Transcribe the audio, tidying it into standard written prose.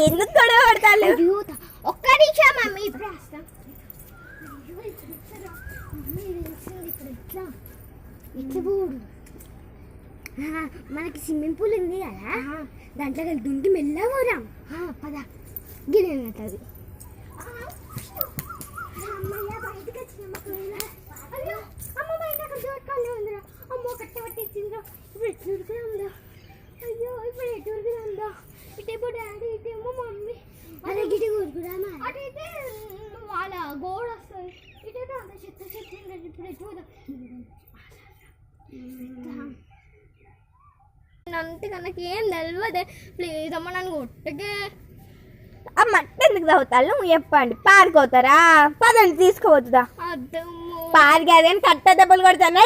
ఎందుకు గొడవ పడతారు? ఒక్క నిమిషం మమ్మీ, ఇప్పుడు వస్తాం. మనకి స్విమ్మింగ్ పూల్ ఉంది కదా, దాంట్లో దుంకి మెల్లగా పోరాం. పద గిరేనది. అమ్మ బయట చూడకాలే ఉందిరా. అమ్మో కట్ట పట్టించిందిరా. ఇప్పుడు ఎట్లుగా ఉందా? అయ్యో ఇప్పుడు ఎటుగా ఉందా? ఇటేమో డాడీ, ఇటేమో మమ్మీ. అదే గిటి ఊరుకురామా, అటైతే వాళ్ళ గోడ వస్తుంది, ఇటైతే అంత చెత్త చెత్త. ఇప్పుడు ఎటు అంతే నాకు ఏం తెలియదు. ప్లీజ్ అమ్మ నన్ను కొట్టకే. ఆ మట్టి ఎందుకు తాగుతారు నువ్వు చెప్పండి. పార్క్ అవుతారా? పదండి తీసుకోవద్దా? అద్దమ్మ పార్క్ అదే కట్ట దెబ్బలు కొడతాను.